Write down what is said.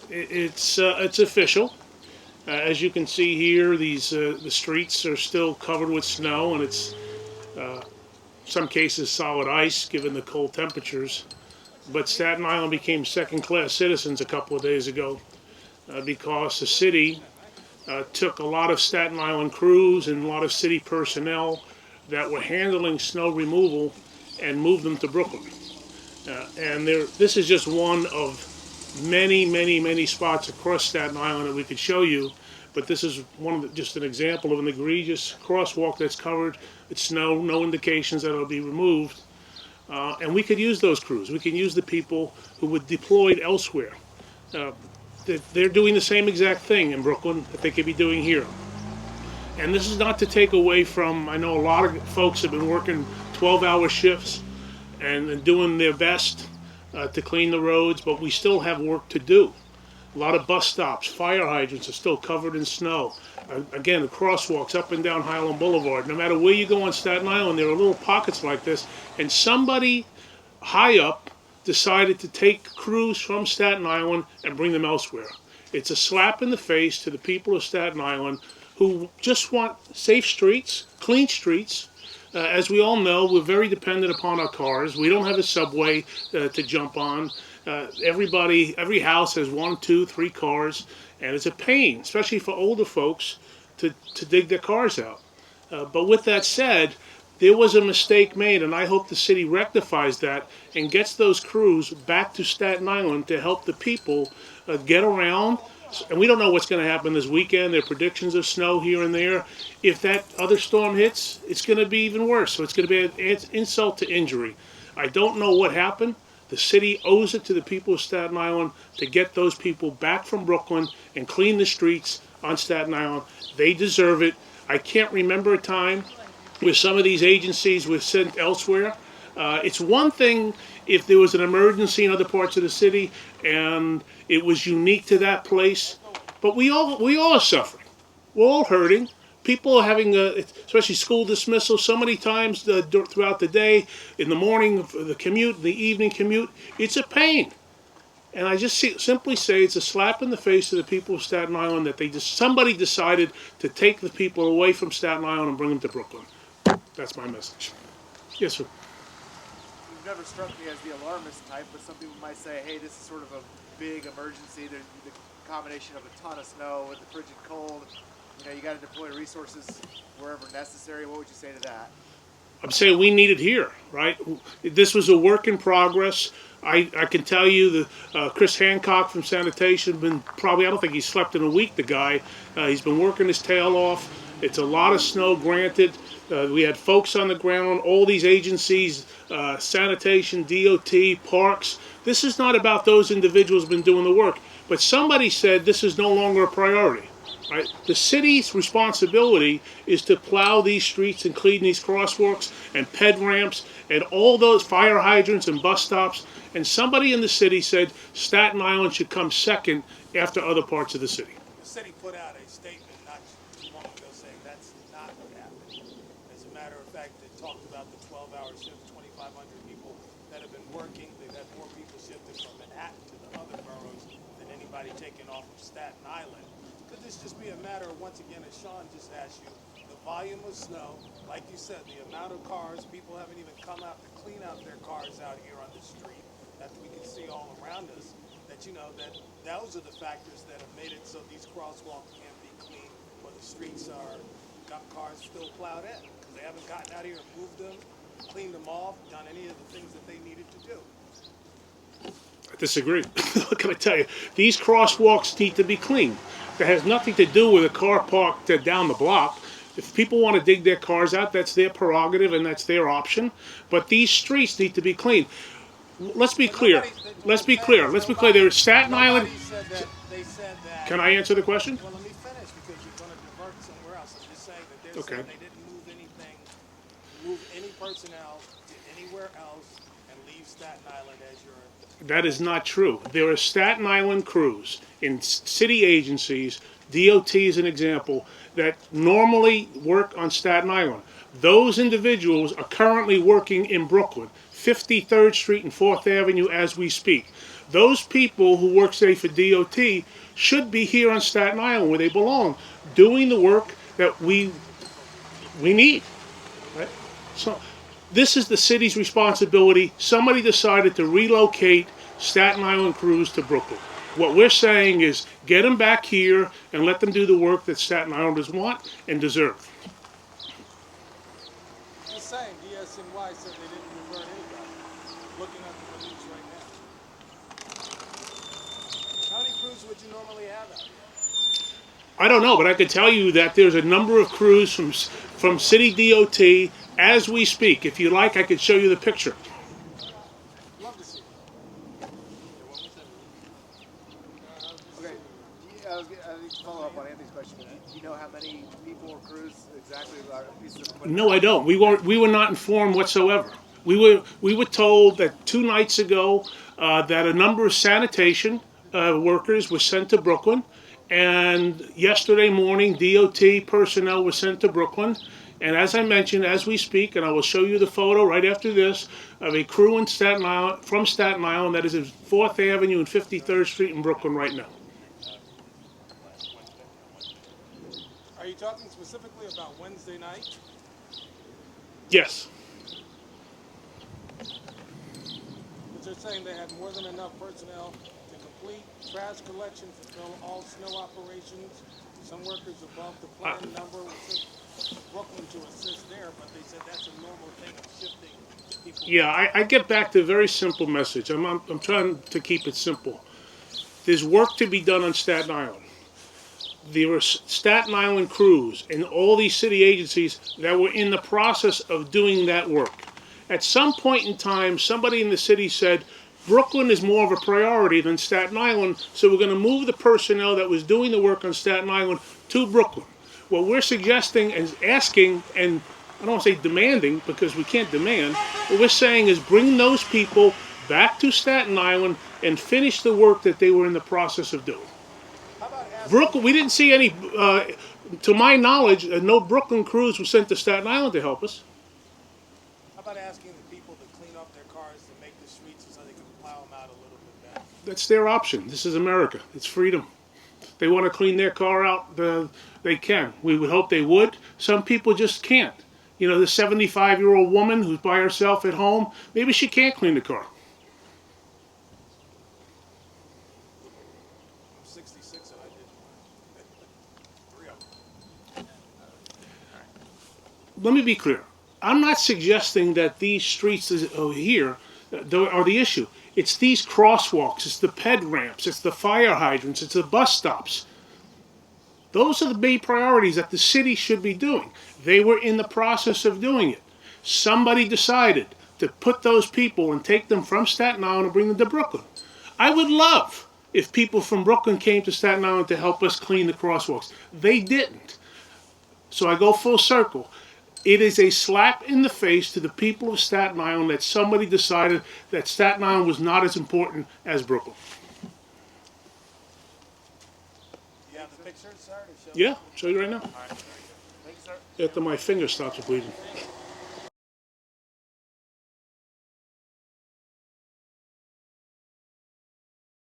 It's official. As you can see here, the streets are still covered with snow, and it's some cases solid ice given the cold temperatures. But Staten Island became second-class citizens a couple of days ago because the city took a lot of Staten Island crews and a lot of city personnel that were handling snow removal and moved them to Brooklyn. And this is just one of many, many, many spots across Staten Island that we could show you. But this is just an example of an egregious crosswalk that's covered with snow, no indications that it'll be removed. And we could use those crews. We can use the people who were deployed elsewhere. They're doing the same exact thing in Brooklyn that they could be doing here. And this is not to take away from, I know a lot of folks have been working 12-hour shifts and doing their best to clean the roads, but we still have work to do. A lot of bus stops, fire hydrants are still covered in snow. Again, the crosswalks up and down Highland Boulevard. No matter where you go on Staten Island, there are little pockets like this, and somebody high up decided to take crews from Staten Island and bring them elsewhere. It's a slap in the face to the people of Staten Island who just want safe streets, clean streets. As we all know, we're very dependent upon our cars. We don't have a subway to jump on. Every house has 1, 2, 3 cars, and it's a pain, especially for older folks, to dig their cars out. But with that said, there was a mistake made, and I hope the city rectifies that and gets those crews back to Staten Island to help the people get around. And we don't know what's going to happen this weekend. There are predictions of snow here and there. If that other storm hits, it's going to be even worse. So it's going to be an insult to injury. I don't know what happened. The city owes it to the people of Staten Island to get those people back from Brooklyn and clean the streets on Staten Island. They deserve it. I can't remember a time where some of these agencies were sent elsewhere. It's one thing if there was an emergency in other parts of the city and it was unique to that place, but we all are suffering. We're all hurting. People are having, especially school dismissal, so many times throughout the day, in the morning, the commute, the evening commute. It's a pain. And I just simply say it's a slap in the face to the people of Staten Island that somebody decided to take the people away from Staten Island and bring them to Brooklyn. That's my message. Yes, sir. You've never struck me as the alarmist type, but some people might say, hey, this is sort of a big emergency. There's the combination of a ton of snow with the frigid cold. You got to deploy resources wherever necessary. What would you say to that? I'm saying we need it here, right? This was a work in progress. I can tell you that Chris Hancock from sanitation been probably, I don't think he slept in a week, the guy. He's been working his tail off. It's a lot of snow, granted. We had folks on the ground, all these agencies, sanitation, DOT, parks. This is not about those individuals who've been doing the work. But somebody said this is no longer a priority. Right? The city's responsibility is to plow these streets and clean these crosswalks and ped ramps and all those fire hydrants and bus stops. And somebody in the city said Staten Island should come second after other parts of the city. The city put out a statement not too long ago saying that's not what happened. As a matter of fact, it talked about the 12-hour shift, 2,500 people that have been working. They've had more people shifted from Manhattan to the other boroughs than anybody taken off of Staten Island. Could this just be a matter of, once again, as Sean just asked you, the volume of snow, like you said, the amount of cars, people haven't even come out to clean out their cars out here on the street that we can see all around us, that that those are the factors that have made it so these crosswalks can't be clean, or the streets got cars still plowed in, because they haven't gotten out here and moved them, cleaned them off, done any of the things that they needed to do. I disagree. What can I tell you? These crosswalks need to be cleaned. That has nothing to do with a car parked down the block. If people want to dig their cars out, that's their prerogative and that's their option. But these streets need to be cleaned. Let's be clear. Let's be clear. There's Staten Island. They said that. Can I answer the question? Well, let me finish because you're going to divert somewhere else. I'm just saying that they're saying they didn't move any personnel to anywhere else and leave Staten Island as your. That is not true. There are Staten Island crews in city agencies, DOT is an example, that normally work on Staten Island. Those individuals are currently working in Brooklyn, 53rd Street and 4th Avenue as we speak. Those people who work, say, for DOT should be here on Staten Island where they belong, doing the work that we need. Right? So this is the city's responsibility. Somebody decided to relocate Staten Island crews to Brooklyn. What we're saying is get them back here and let them do the work that Staten Islanders want and deserve. Just saying, DSNY said they didn't revert anybody. Looking at the release right now. How many crews would you normally have out here? I don't know, but I can tell you that there's a number of crews from City DOT as we speak. If you like, I could show you the picture. Love to see it. Okay, I need to follow up on Anthony's question. Do you know how many people or crews exactly are pieces of equipment? No, I don't. We were not informed whatsoever. We were told that 2 nights ago that a number of sanitation workers were sent to Brooklyn, and yesterday morning DOT personnel were sent to Brooklyn. And as I mentioned, as we speak, and I will show you the photo right after this, of a crew in Staten Island, from Staten Island that is at 4th Avenue and 53rd Street in Brooklyn right now. Are you talking specifically about Wednesday night? Yes. Because they're saying they had more than enough personnel to complete trash collection, fulfill all snow operations. Some workers above the planned number were sent to Brooklyn to assist there, but they said that's a normal thing of shifting people. Yeah, I get back to a very simple message. I'm trying to keep it simple. There's work to be done on Staten Island. There were Staten Island crews and all these city agencies that were in the process of doing that work. At some point in time, somebody in the city said, Brooklyn is more of a priority than Staten Island, so we're going to move the personnel that was doing the work on Staten Island to Brooklyn. What we're suggesting and asking, and I don't want to say demanding because we can't demand, what we're saying is bring those people back to Staten Island and finish the work that they were in the process of doing. How about asking, Brooklyn, we didn't see any, to my knowledge, no Brooklyn crews were sent to Staten Island to help us. how about asking the people to clean up their cars to make the streets so they can plow them out a little bit better? That's their option. This is America. It's freedom. They want to clean their car out, they can. We would hope they would. Some people just can't. You know, the 75-year-old woman who's by herself at home, maybe she can't clean the car. I'm 66 and I did 3 of them. Let me be clear. I'm not suggesting that these streets here are the issue. It's these crosswalks, it's the ped ramps, it's the fire hydrants, it's the bus stops. Those are the main priorities that the city should be doing. They were in the process of doing it. Somebody decided to put those people and take them from Staten Island and bring them to Brooklyn. I would love if people from Brooklyn came to Staten Island to help us clean the crosswalks. They didn't. So I go full circle. It is a slap in the face to the people of Staten Island that somebody decided that Staten Island was not as important as Brooklyn. Do you have the pictures, sir? To show Yeah, show you right now. All right. Thank you, sir. After my finger stops bleeding.